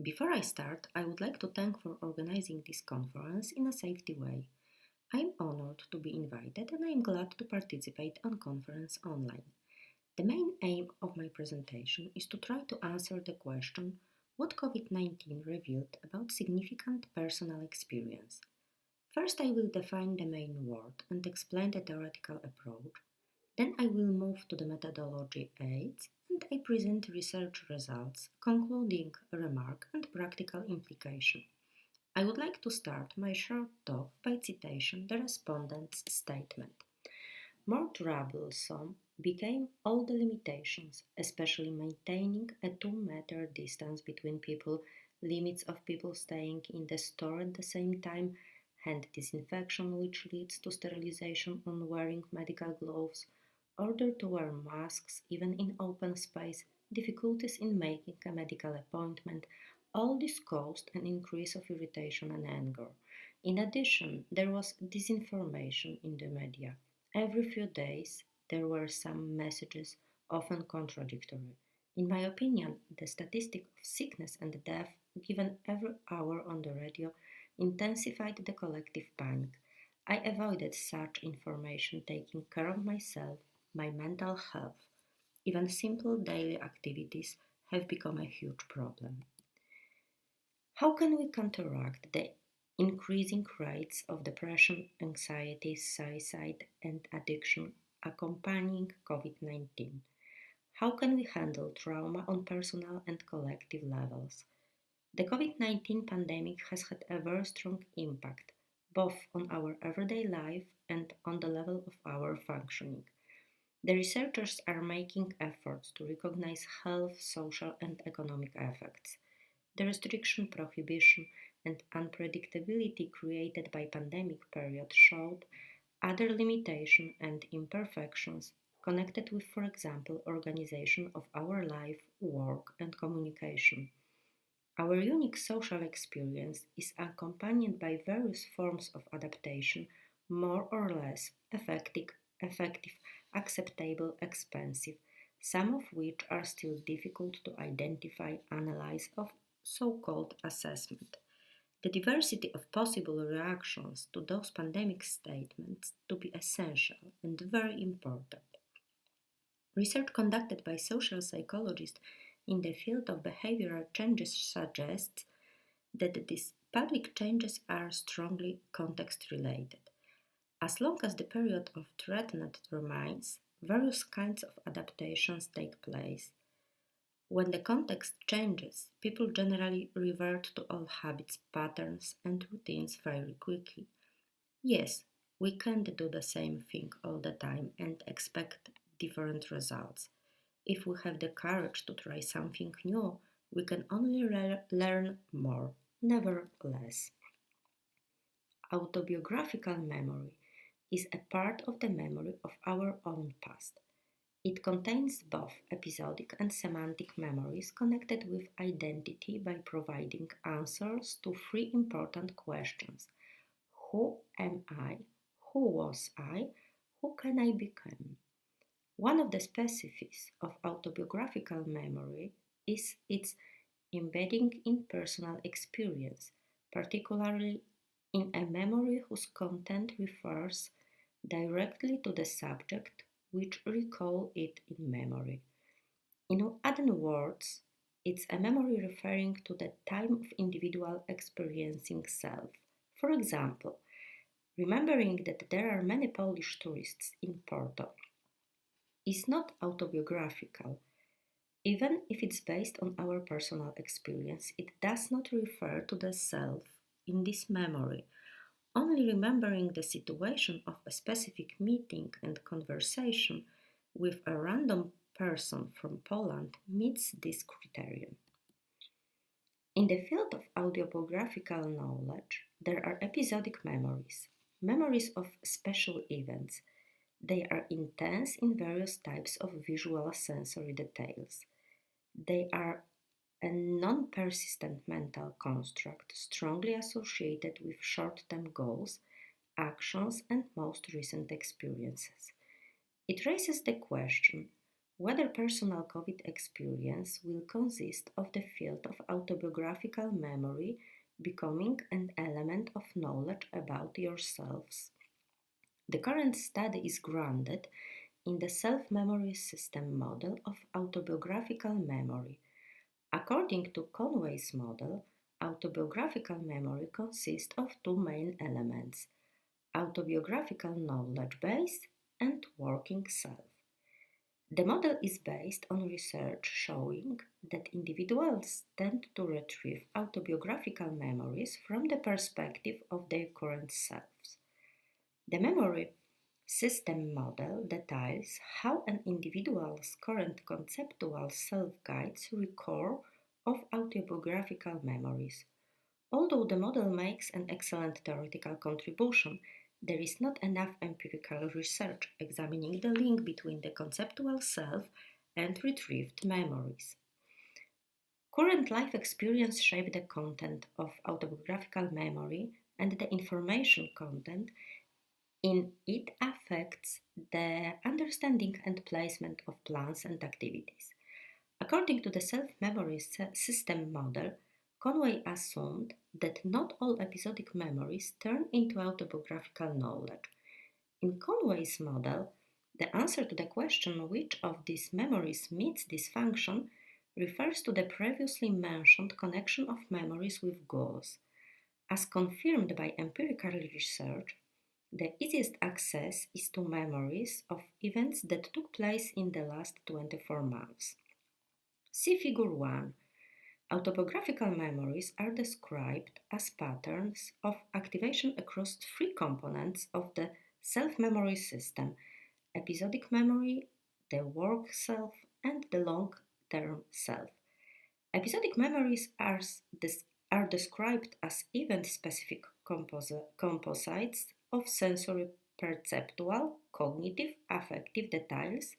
Before I start, I would like to thank for organizing this conference in a safety way. I am honored to be invited and I am glad to participate on conference online. The main aim of my presentation is to try to answer the question what COVID-19 revealed about significant personal experience. First, I will define the main word and explain the theoretical approach. Then I will move to the methodology aids and I present research results, concluding remark and practical implication. I would like to start my short talk by citation the respondent's statement. More troublesome became all the limitations, especially maintaining a 2-meter distance between people, limits of people staying in the store at the same time, hand disinfection which leads to sterilization on wearing medical gloves, order to wear masks even in open space, difficulties in making a medical appointment, all this caused an increase of irritation and anger. In addition, there was disinformation in the media. Every few days, there were some messages, often contradictory. In my opinion, the statistic of sickness and death given every hour on the radio intensified the collective panic. I avoided such information, taking care of myself, my mental health. Even simple daily activities have become a huge problem. How can we counteract the increasing rates of depression, anxiety, suicide, and addiction accompanying COVID 19? How can we handle trauma on personal and collective levels? The COVID 19 pandemic has had a very strong impact both on our everyday life and on the level of our functioning. The researchers are making efforts to recognize health, social, and economic effects. The restriction, prohibition, and unpredictability created by pandemic period showed other limitations and imperfections connected with, for example, organization of our life, work, and communication. Our unique social experience is accompanied by various forms of adaptation, more or less effective, acceptable, expensive, some of which are still difficult to identify, analyze, of so-called assessment. The diversity of possible reactions to those pandemic statements to be essential and very important. Research conducted by social psychologists in the field of behavioral changes suggests that these public changes are strongly context related. As long as the period of threatened remains, various kinds of adaptations take place. When the context changes, people generally revert to old habits, patterns, and routines very quickly. Yes, we can't do the same thing all the time and expect different results. If we have the courage to try something new, we can only learn more, never less. Autobiographical memory is a part of the memory of our own past. It contains both episodic and semantic memories connected with identity by providing answers to three important questions. Who am I? Who was I? Who can I become? One of the specifics of autobiographical memory is its embedding in personal experience, particularly in a memory whose content refers directly to the subject which recall it in memory. In other words, it's a memory referring to the time of individual experiencing self. For example, remembering that there are many Polish tourists in Porto is not autobiographical. Even if it's based on our personal experience, it does not refer to the self in this memory. Only remembering the situation of a specific meeting and conversation with a random person from Poland meets this criterion. In the field of autobiographical knowledge, there are episodic memories, memories of special events. They are intense in various types of visual sensory details. They are a non-persistent mental construct strongly associated with short-term goals, actions, and most recent experiences. It raises the question, whether personal COVID experience will consist of the field of autobiographical memory becoming an element of knowledge about yourselves. The current study is grounded in the self-memory system model of autobiographical memory. According to Conway's model, autobiographical memory consists of two main elements: autobiographical knowledge base and working self. The model is based on research showing that individuals tend to retrieve autobiographical memories from the perspective of their current selves. The memory system model details how an individual's current conceptual self guides recall of autobiographical memories. Although the model makes an excellent theoretical contribution, there is not enough empirical research examining the link between the conceptual self and retrieved memories. Current life experience shape the content of autobiographical memory, and the information content in it affects the understanding and placement of plans and activities. According to the self-memory system model, Conway assumed that not all episodic memories turn into autobiographical knowledge. In Conway's model, the answer to the question which of these memories meets this function refers to the previously mentioned connection of memories with goals. As confirmed by empirical research, the easiest access is to memories of events that took place in the last 24 months. See Figure 1. Autobiographical memories are described as patterns of activation across three components of the self-memory system: episodic memory, the work self, and the long-term self. Episodic memories are described as event-specific composites of sensory perceptual, cognitive, affective details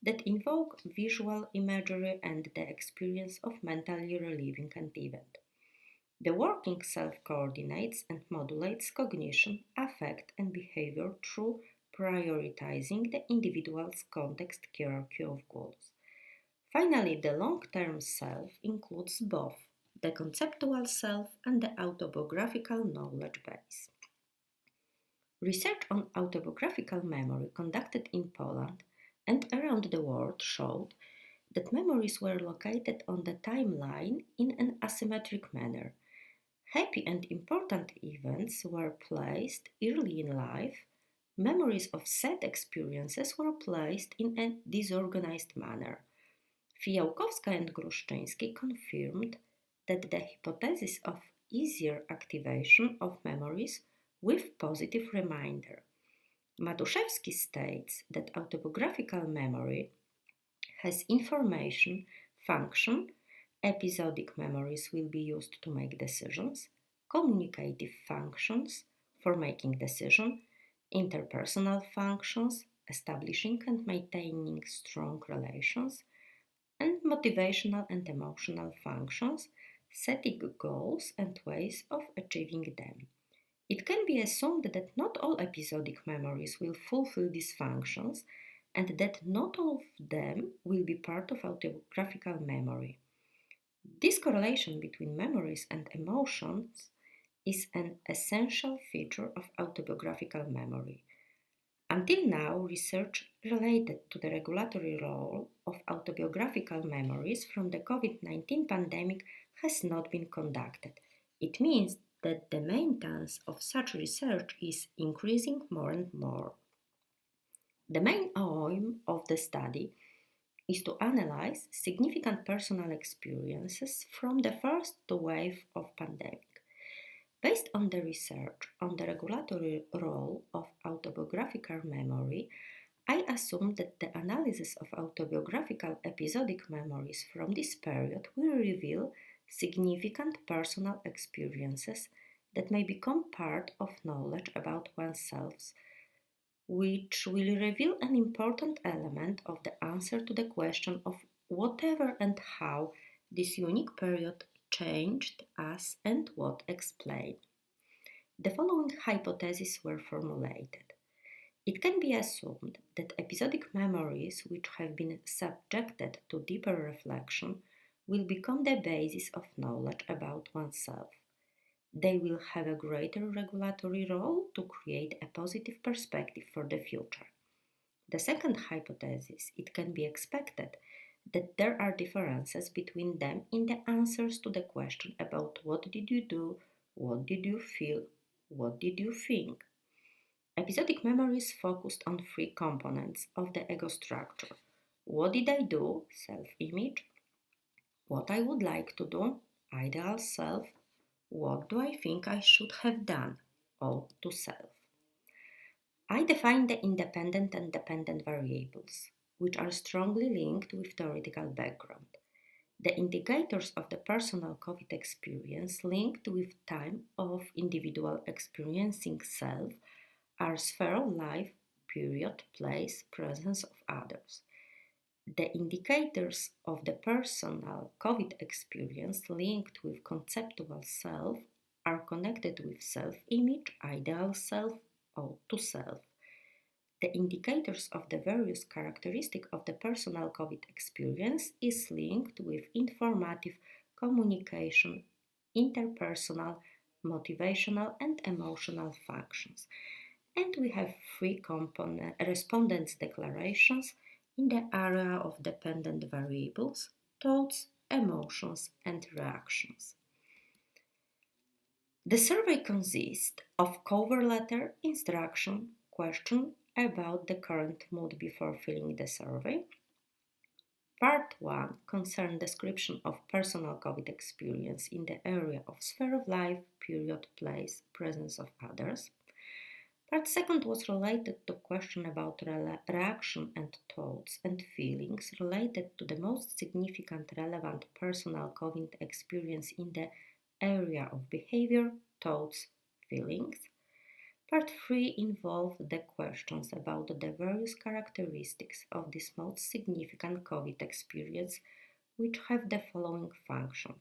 that invoke visual imagery and the experience of mentally reliving an event. The working self coordinates and modulates cognition, affect, and behavior through prioritizing the individual's context hierarchy of goals. Finally, the long-term self includes both the conceptual self and the autobiographical knowledge base. Research on autobiographical memory conducted in Poland and around the world showed that memories were located on the timeline in an asymmetric manner. Happy and important events were placed early in life. Memories of sad experiences were placed in a disorganized manner. Fijałkowska and Gruszczyński confirmed that the hypothesis of easier activation of memories with positive reminder. Matuszewski states that autobiographical memory has information function, episodic memories will be used to make decisions, communicative functions for making decisions, interpersonal functions, establishing and maintaining strong relations, and motivational and emotional functions, setting goals and ways of achieving them. It can be assumed that not all episodic memories will fulfill these functions and that not all of them will be part of autobiographical memory. This correlation between memories and emotions is an essential feature of autobiographical memory. Until now, research related to the regulatory role of autobiographical memories from the COVID-19 pandemic has not been conducted. It means that the maintenance of such research is increasing more and more. The main aim of the study is to analyze significant personal experiences from the first wave of pandemic. Based on the research on the regulatory role of autobiographical memory, I assume that the analysis of autobiographical episodic memories from this period will reveal significant personal experiences that may become part of knowledge about oneself, which will reveal an important element of the answer to the question of whatever and how this unique period changed us and what explained. The following hypotheses were formulated. It can be assumed that episodic memories which have been subjected to deeper reflection will become the basis of knowledge about oneself. They will have a greater regulatory role to create a positive perspective for the future. The second hypothesis, it can be expected that there are differences between them in the answers to the question about what did you do, what did you feel, what did you think. Episodic memories focused on three components of the ego structure. What did I do? Self-image. What I would like to do? Ideal self. What do I think I should have done? Ode to self. I define the independent and dependent variables, which are strongly linked with theoretical background. The indicators of the personal COVID experience linked with time of individual experiencing self are sphere of life, period, place, presence of others. The indicators of the personal COVID experience linked with conceptual self are connected with self-image, ideal self, ode to self. The indicators of the various characteristics of the personal COVID experience is linked with informative communication, interpersonal, motivational, and emotional functions. And we have three respondents' declarations in the area of dependent variables, thoughts, emotions, and reactions. The survey consists of cover letter, instruction, question about the current mood before filling the survey. Part 1 concerns description of personal COVID experience in the area of sphere of life, period, place, presence of others. Part 2 was related to question about reaction and thoughts and feelings related to the most significant relevant personal COVID experience in the area of behavior, thoughts, feelings. Part 3 involved the questions about the various characteristics of this most significant COVID experience, which have the following function: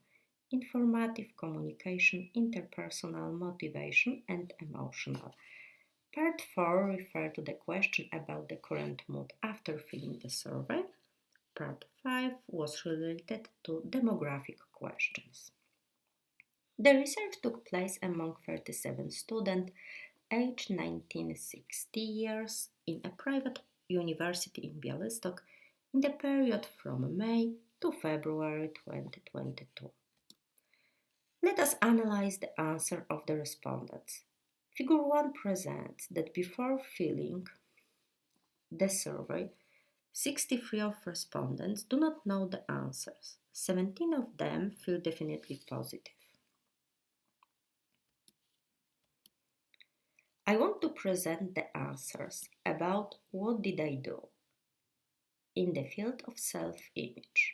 informative communication, interpersonal, motivation, and emotional. Part 4 referred to the question about the current mood after filling the survey. Part 5 was related to demographic questions. The research took place among 37 students aged 19-60 years in a private university in Bialystok in the period from May to February 2022. Let us analyze the answer of the respondents. Figure 1 presents that before filling the survey, 63 of respondents do not know the answers. 17 of them feel definitely positive. I want to present the answers about what did I do in the field of self-image.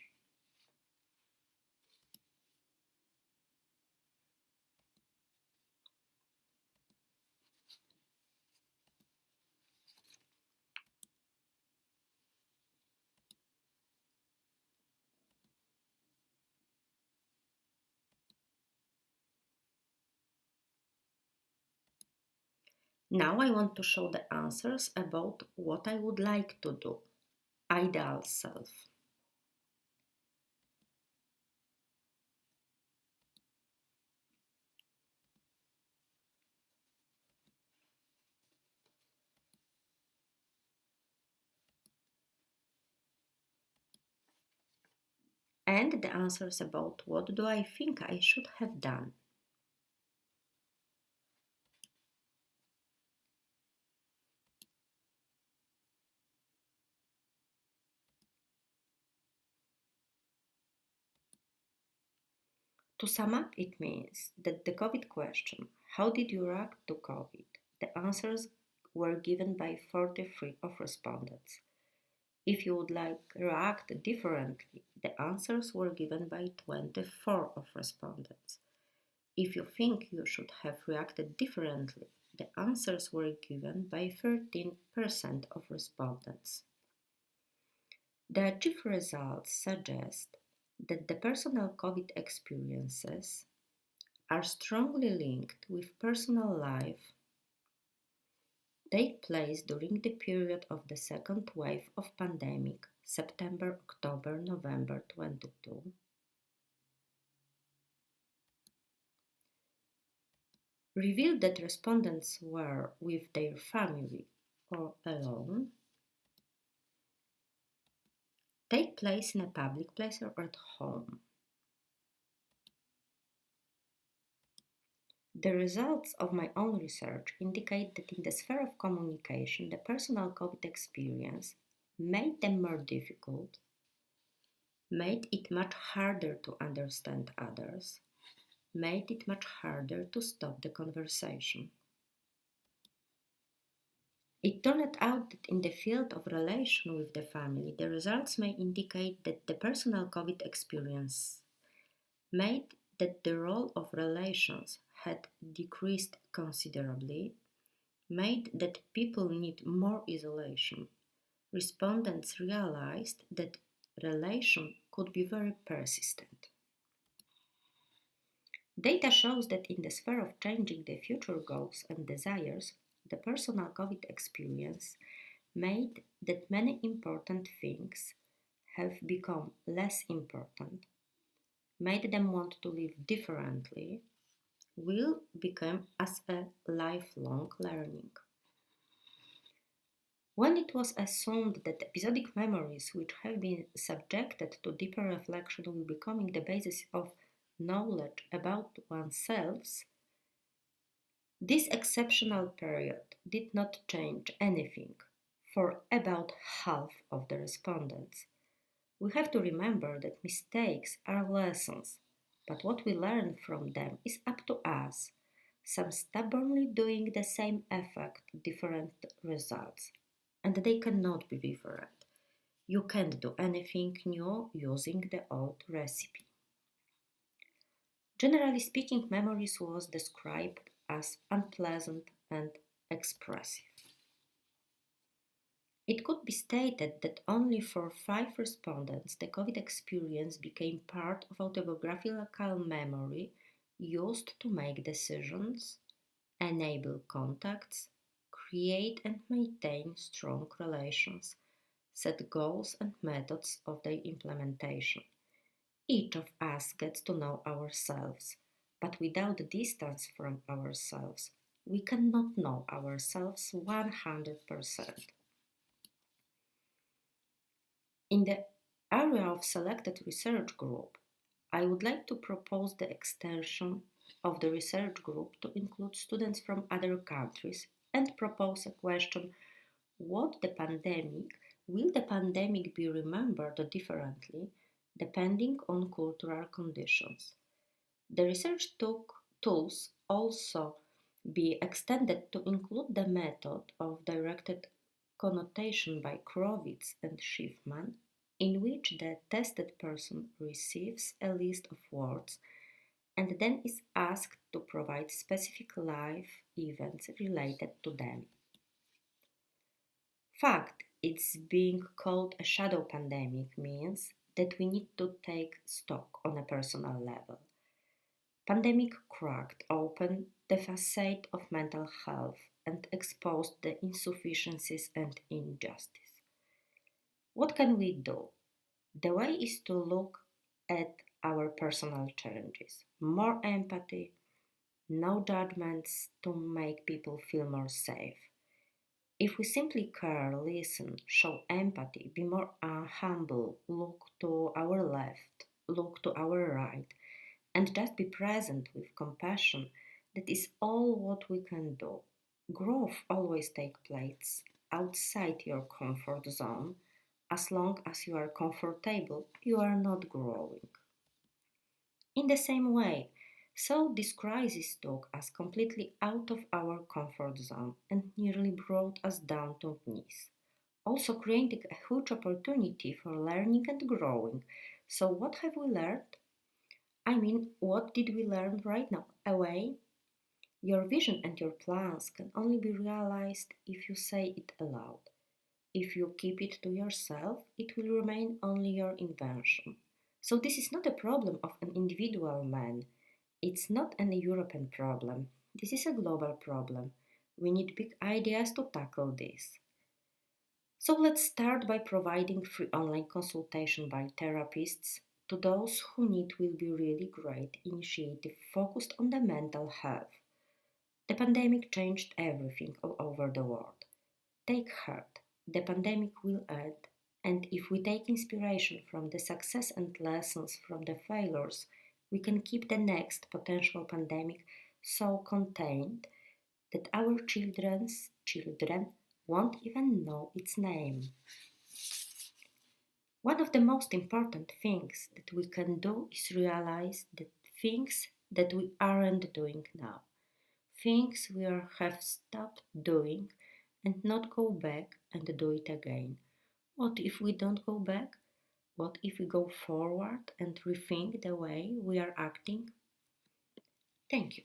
Now I want to show the answers about what I would like to do, ideal self. And the answers about what do I think I should have done. To sum up, it means that the COVID question, how did you react to COVID? The answers were given by 43 of respondents. If you would like react differently, the answers were given by 24 of respondents. If you think you should have reacted differently, the answers were given by 13% of respondents. The achieved results suggest that the personal COVID experiences are strongly linked with personal life, take place during the period of the second wave of pandemic, September, October, November 22, revealed that respondents were with their family or alone, take place in a public place or at home. The results of my own research indicate that in the sphere of communication, the personal COVID experience made them more difficult, made it much harder to understand others, made it much harder to stop the conversation. It turned out that in the field of relation with the family, the results may indicate that the personal COVID experience made that the role of relations had decreased considerably, made that people need more isolation. Respondents realized that relation could be very persistent. Data shows that in the sphere of changing the future goals and desires, the personal COVID experience made that many important things have become less important, made them want to live differently, will become as a lifelong learning. When it was assumed that episodic memories which have been subjected to deeper reflection will becoming the basis of knowledge about oneself, this exceptional period did not change anything for about half of the respondents. We have to remember that mistakes are lessons, but what we learn from them is up to us. Some stubbornly doing the same effect, different results, and they cannot be different. You can't do anything new using the old recipe. Generally speaking, memories was described as unpleasant and expressive. It could be stated that only for 5 respondents the COVID experience became part of autobiographical memory used to make decisions, enable contacts, create and maintain strong relations, set goals and methods of their implementation. Each of us gets to know ourselves, but without distance from ourselves, we cannot know ourselves 100%. In the area of selected research group, I would like to propose the extension of the research group to include students from other countries and propose a question: will the pandemic be remembered differently depending on cultural conditions? The research tools also be extended to include the method of directed connotation by Krowitz and Schiffman, in which the tested person receives a list of words and then is asked to provide specific life events related to them. Fact it's being called a shadow pandemic means that we need to take stock on a personal level. Pandemic cracked open the facade of mental health and exposed the insufficiencies and injustice. What can we do? The way is to look at our personal challenges, more empathy, no judgments to make people feel more safe. If we simply care, listen, show empathy, be more humble, look to our left, look to our right, and just be present with compassion, that is all what we can do. Growth always takes place outside your comfort zone. As long as you are comfortable, you are not growing. In the same way, so this crisis took us completely out of our comfort zone and nearly brought us down to knees, also creating a huge opportunity for learning and growing. So what have we learned? What did we learn right now? Away? Your vision and your plans can only be realized if you say it aloud. If you keep it to yourself, it will remain only your invention. So this is not a problem of an individual man. It's not an European problem. This is a global problem. We need big ideas to tackle this. So let's start by providing free online consultation by therapists to those who need will be really great initiative focused on the mental health. The pandemic changed everything all over the world. Take heart, the pandemic will end, and if we take inspiration from the success and lessons from the failures, we can keep the next potential pandemic so contained that our children's children won't even know its name. One of the most important things that we can do is realize the things that we aren't doing now, things we have stopped doing, and not go back and do it again. What if we don't go back? What if we go forward and rethink the way we are acting? Thank you.